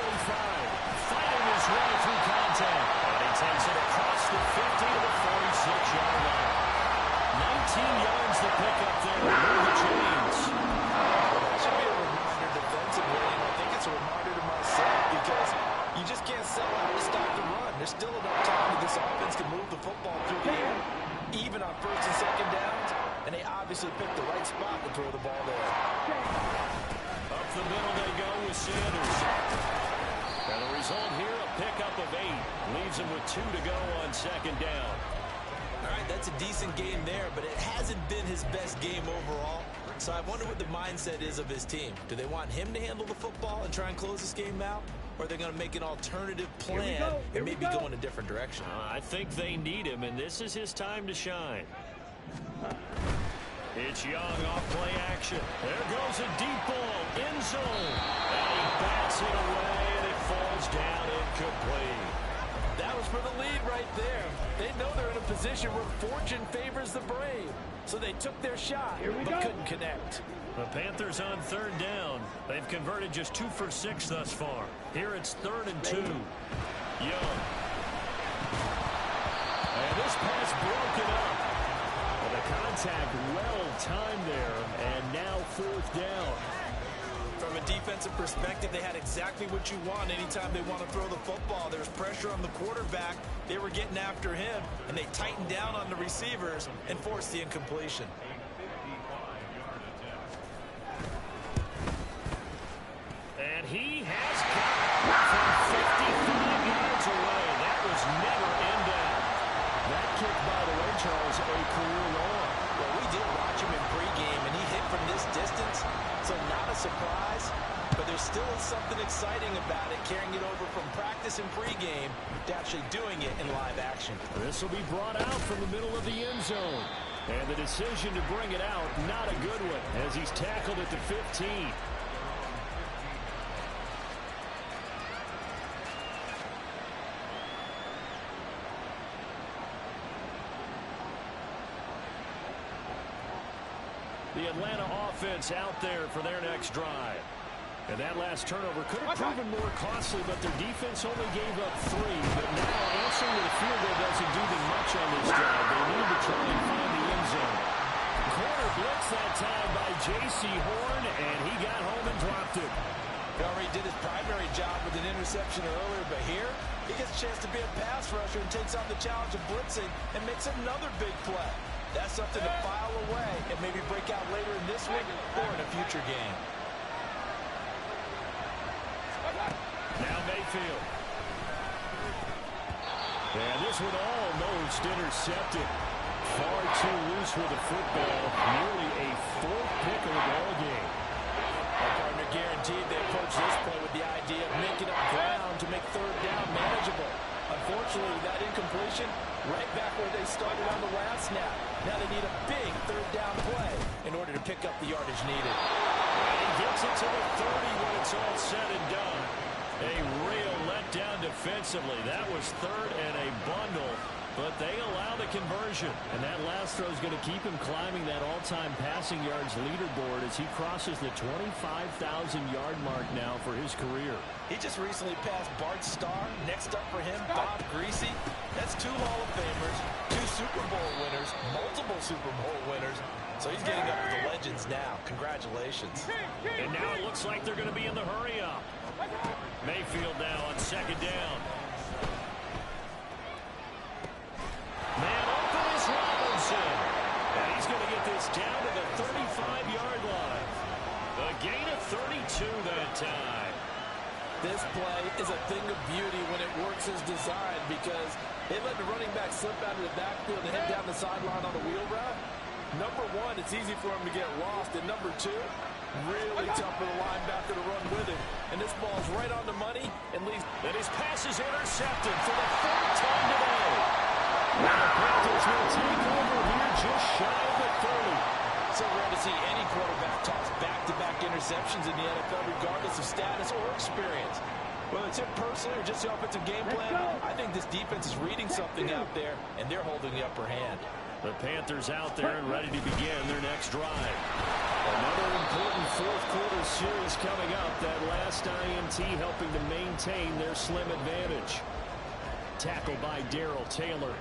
Fighting his way through contact. And he takes it across the 50 to the 46-yard line. 19 yards to pick up there. Move the chains.
That should be a reminder defensively, and I think it's a reminder to myself because you just can't sell out to stop the run. There's still enough time that this offense can move the football through the air, even on 1st and 2nd downs, and they obviously picked the right spot to throw the ball there.
Up the middle they go with Sanders. And the result here, a pickup of 8. Leaves him with 2 to go on 2nd down.
All right, that's a decent game there, but it hasn't been his best game overall. So I wonder what the mindset is of his team. Do they want him to handle the football and try and close this game out? Or are they going to make an alternative plan and maybe go in a different direction?
I think they need him, and this is his time to shine. It's Young off play action. There goes a deep ball, end zone. And he bats it away, and it falls down incomplete.
That was for the lead right there. They know they're in a position where fortune favors the brave. So they took their shot, but couldn't connect.
The Panthers on 3rd down. They've converted just 2 for 6 thus far. Here it's 3rd and 2. Young. And this pass broken up. Well, the contact well timed there, and now 4th down.
From a defensive perspective, they had exactly what you want anytime they want to throw the football. There's pressure on the quarterback. They were getting after him, and they tightened down on the receivers and forced the incompletion.
And he has got it from 55 yards away. That was never in down. That kick, by the way, Charles, a career long.
Well, we did watch him in pregame, and he hit from this distance, so not a surprise. But there still is something exciting about it, carrying it over from practice and pregame to actually doing it in live action.
This will be brought out from the middle of the end zone. And the decision to bring it out, not a good one, as he's tackled at the 15. The Atlanta offense out there for their next drive. And that last turnover could have proven more costly, but their defense only gave up 3. But now answering to the field goal doesn't do them much on this drive. They need to try and find the end zone. Corner blitz that time by J.C. Horn, and he got home and dropped it.
He already did his primary job with an interception earlier, but here he gets a chance to be a pass rusher and takes on the challenge of blitzing and makes another big play. That's something to file away and maybe break out later in this week or in a future game.
Now Mayfield. And this one almost intercepted. Far too loose with the football. Nearly a 4th pick of the ball game.
Our partner guaranteed they approach this play with the idea of making up ground to make 3rd down manageable. Unfortunately, that incompletion right back where they started on the last snap. Now they need a big 3rd down play in order to pick up the yardage needed.
And he gets it to the 30 when it's all said and done. A real letdown defensively. That was 3rd and a bundle, but they allow the conversion. And that last throw is going to keep him climbing that all-time passing yards leaderboard as he crosses the 25,000-yard mark now for his career.
He just recently passed Bart Starr. Next up for him, Bob Greasy. That's 2 Hall of Famers, 2 Super Bowl winners, multiple Super Bowl winners. So he's getting up with the legends now. Congratulations.
And now it looks like they're going to be in the hurry-up. Mayfield now on 2nd down. Man open is Robinson. And he's going to get this down to the 35-yard line. A gain of 32 that time.
is designed because they let the running back slip out of the backfield and head down the sideline on the wheel route. Number one, it's easy for him to get lost. And number two, really tough for the linebacker to run with it. And this ball's right on the money and leaves.
And his pass is intercepted for the third time today. Now the Panthers will take over here just shy of the 30.
So rare to see any quarterback toss back-to-back interceptions in the NFL, regardless of status or experience. Whether it's him personally or just the offensive game plan, I think this defense is reading something out there, and they're holding the upper hand.
The Panthers out there and ready to begin their next drive. Another important fourth quarter series coming up. That last INT helping to maintain their slim advantage. Tackled by Darrell Taylor.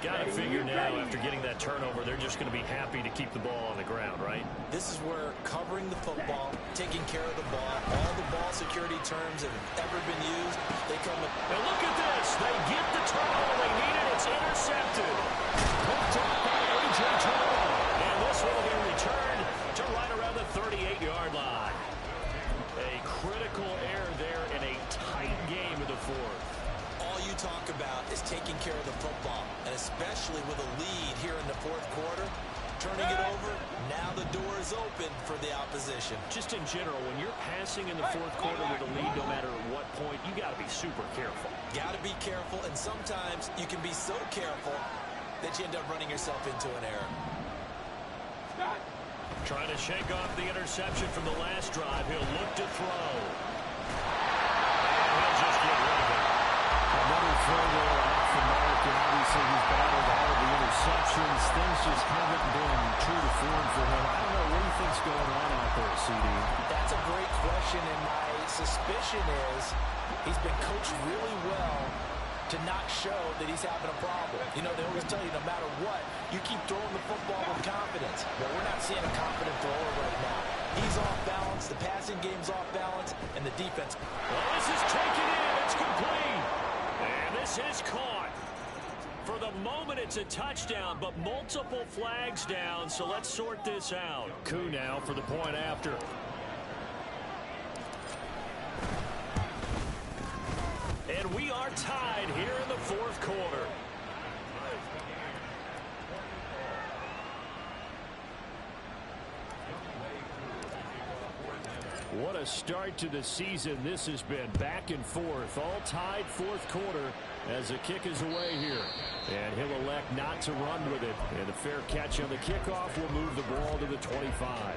Got to figure now, after getting that turnover, they're just going to be happy to keep the ball on the ground, right?
This is where covering the football, taking care of the ball, all the ball security terms that have ever been used, they come with.
And look at this. They get the turnover they needed. It's intercepted. Picked up by A.J. Terrell. And this one will be returned to right around the 38-yard line. A critical error there in a tight game of the fourth.
All you talk about is taking care of the football, and especially with a lead here in the fourth quarter, turning it over, now the door is open for the opposition.
Just in general, when you're passing in the fourth quarter with a lead, no matter what point, you got to be super careful.
Got to be careful, and sometimes you can be so careful that you end up running yourself into an error.
Trying to shake off the interception from the last drive. He'll look to throw. And he'll just get rid of it.
Another throw there off the mark, and obviously he's battled all of the interceptions. Things just haven't been true to form for him. I don't know, what do you think's going on out there, CD?
That's a great question, and my suspicion is he's been coached really well to not show that he's having a problem. You know, they always tell you no matter what, you keep throwing the football with confidence. Well, we're not seeing a confident thrower right now. He's off balance, the passing game's off balance, and the defense.
Well, this is taken in. It's complete. And this is caught. For the moment, it's a touchdown, but multiple flags down, so let's sort this out. Koo now for the point after. And we are tied here in the fourth quarter. What a start to the season this has been. Back and forth, all tied fourth quarter as the kick is away here. And he'll elect not to run with it. And a fair catch on the kickoff will move the ball to the 25.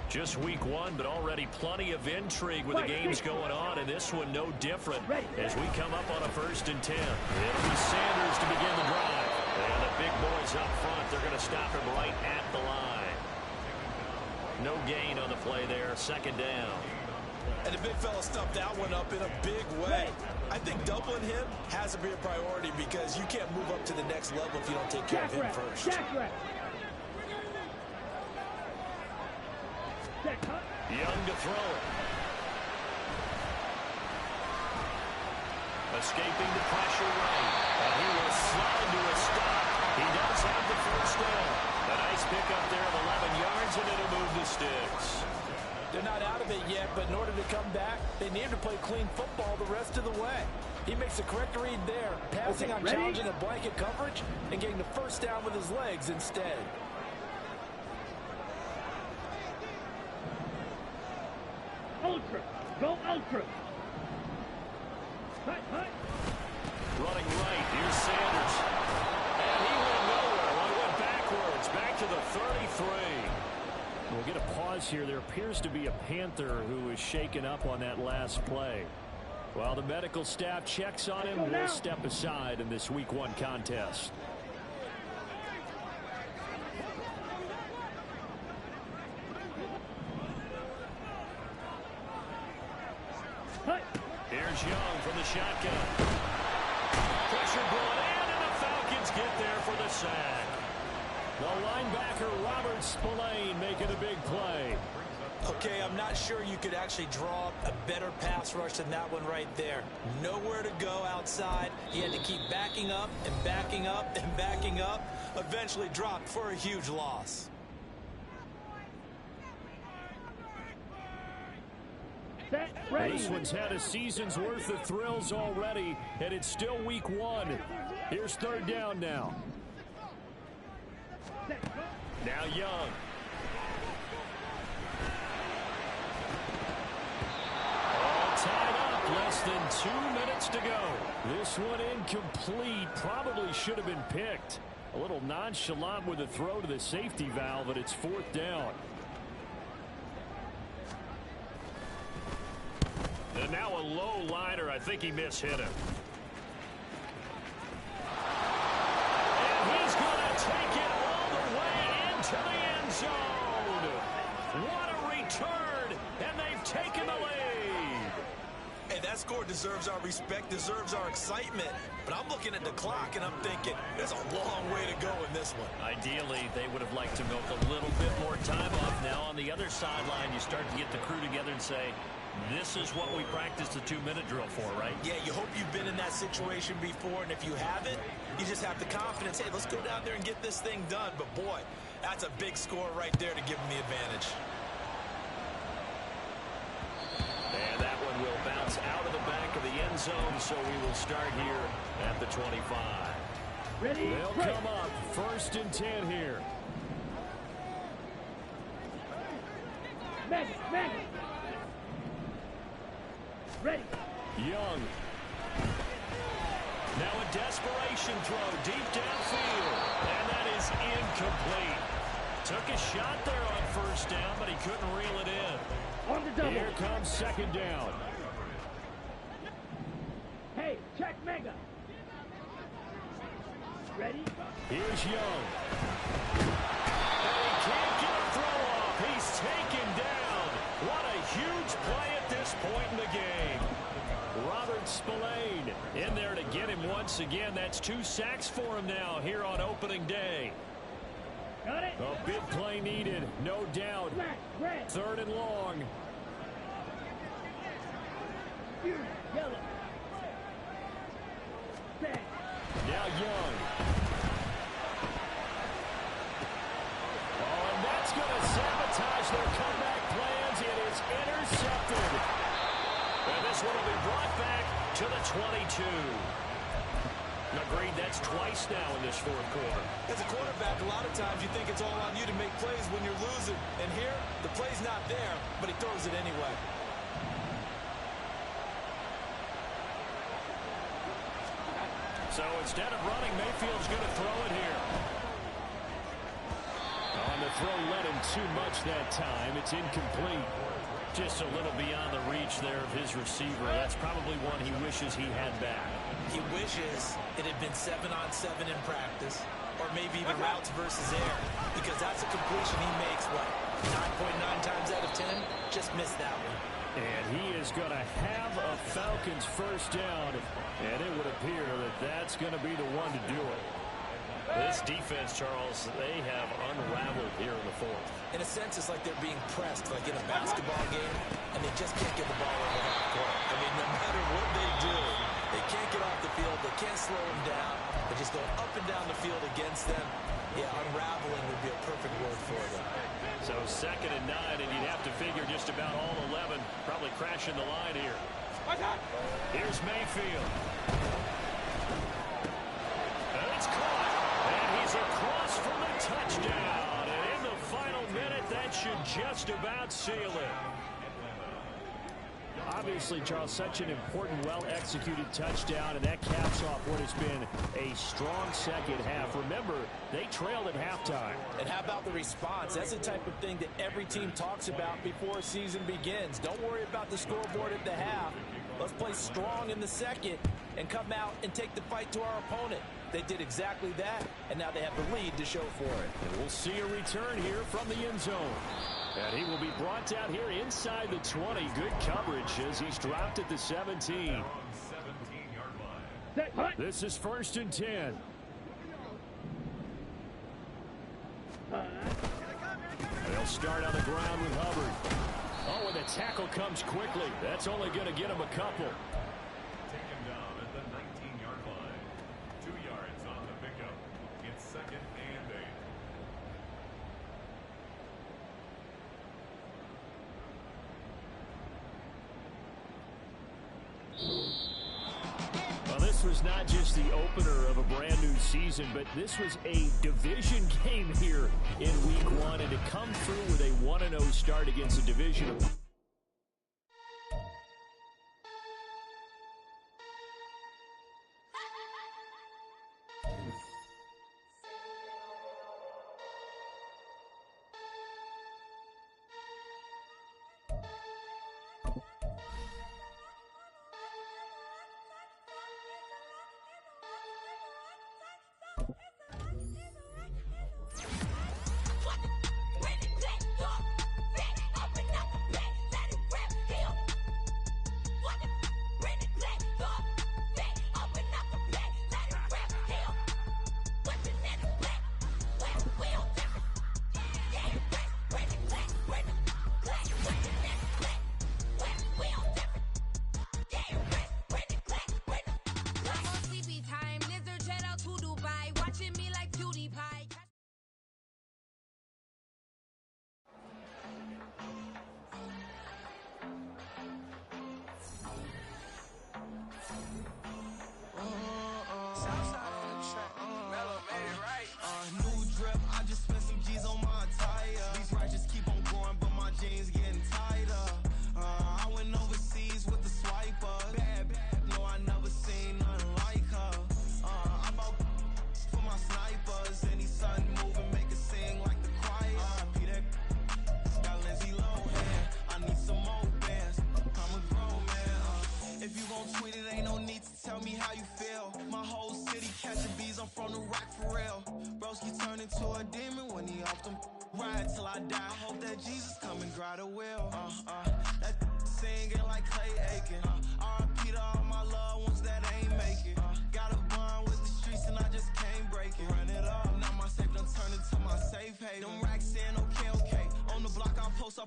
Just week one, but already plenty of intrigue with the games going on, and this one no different as we come up on a 1st and 10. It'll be Sanders to begin the drive. And the big boys up front, they're going to stop him right at the line. No gain on the play there, 2nd down.
And the big fella stuffed that one up in a big way. I think doubling him has to be a priority because you can't move up to the next level if you don't take care of him first.
Young to throw it. Escaping the pressure right. And he will slide to a stop. He does have the first down. A nice pickup there of 11 yards, and it'll move the sticks.
They're not out of it yet, but in order to come back, they need to play clean football the rest of the way. He makes the correct read there, passing on challenging a blanket coverage and getting the first down with his legs instead.
Ultra. Go ultra. Hut, hut.
Running right. Here's Sanders. And he went nowhere. Well, he went backwards. Back to the 33. We'll get a pause here. There appears to be a Panther who is shaken up on that last play. While the medical staff checks on him, we'll step aside in this week one contest. Here's Young from the shotgun. Pressure brought in, and the Falcons get there for the sack. The linebacker, Robert Spillane, making a big play.
Okay, I'm not sure you could actually draw a better pass rush than that one right there. Nowhere to go outside. He had to keep backing up and backing up and backing up. Eventually dropped for a huge loss.
This one's had a season's worth of thrills already, and it's still week 1. Here's third down now. Now Young. All tied up, less than 2 minutes to go. This one incomplete, probably should have been picked. A little nonchalant with a throw to the safety valve, and it's fourth down. And now a low liner. I think he mishit him. And he's going to take it all the way into the end zone. What a return, and they've taken the lead.
Hey, that score deserves our respect, deserves our excitement. But I'm looking at the clock, and I'm thinking there's a long way to go in this one.
Ideally, they would have liked to milk a little bit more time off. Now on the other sideline, you start to get the crew together and say, this is what we practiced the 2-minute drill for, right?
Yeah, you hope you've been in that situation before, and if you haven't, you just have the confidence, hey, let's go down there and get this thing done. But, boy, that's a big score right there to give them the advantage.
And that one will bounce out of the back of the end zone, so we will start here at the 25.
Ready?
They'll come up first and 10 here.
Meg. Ready.
Young. Now a desperation throw deep downfield. And that is incomplete. Took a shot there on first down, but he couldn't reel it in.
On the double.
Here comes second down.
Hey, check Mega. Ready?
Here's Young. And he can't get a throw off. He's taken down. What a huge play at this point in the game. Robert Spillane in there to get him once again. That's 2 sacks for him now here on opening day.
Got it.
A big play needed, no doubt. Third and long.
Yellow.
Now Young. Oh, and that's going to sabotage their comeback plans. It is intercepted. And this one will be brought back to the 22. Agreed, that's twice now in this fourth quarter.
As a quarterback, a lot of times you think it's all on you to make plays when you're losing. And here, the play's not there, but he throws it anyway.
So instead of running, Mayfield's going to throw it here. On the throw, led him too much that time. It's incomplete. Just a little beyond the reach there of his receiver. That's probably one he wishes he had back.
He wishes it had been 7-on-7 in practice, or maybe even routes versus air, because that's a completion he makes, what, 9.9 times out of 10? Just missed that one.
And he is going to have a Falcons first down, and it would appear that that's going to be the one to do it. This defense, Charles, they have unraveled here in the fourth.
In a sense, it's like they're being pressed, like in a basketball game, and they just can't get the ball over half court. I mean, no matter what they do, they can't get off the field. They can't slow them down. They just go up and down the field against them. Yeah, unraveling would be a perfect word for them.
So 2nd and 9, and you'd have to figure just about all 11 probably crashing the line here. Here's Mayfield. And it's caught. And he's across for the touchdown. And in the final minute, that should just about seal it. Obviously, Charles, such an important, well-executed touchdown, and that caps off what has been a strong second half. Remember, they trailed at halftime.
And how about the response? That's the type of thing that every team talks about before a season begins. Don't worry about the scoreboard at the half. Let's play strong in the second and come out and take the fight to our opponent. They did exactly that, and now they have the lead to show for it.
And we'll see a return here from the end zone. And he will be brought down here inside the 20. Good coverage as he's dropped at the 17. This is 1st and 10. They'll start on the ground with Hubbard. Oh, and the tackle comes quickly. That's only going to get him a couple.
Take him down at the 19-yard line. 2 yards on the pickup. It's 2nd and 8.
this was not just the opener of a brand new season, but this was a division game here in week 1, and to come through with a 1-0 start against a division of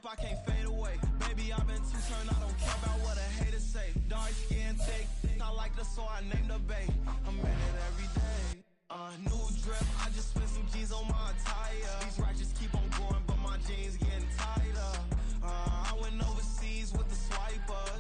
I can't fade away. Baby, I've been too turned, I don't care about what a hater say. Dark skin, thick, I like the so I named the bay. I'm in it every day. New drip, I just spent some G's on my attire. These ratchets keep on growing, but my jeans getting tighter. I went overseas with the swiper.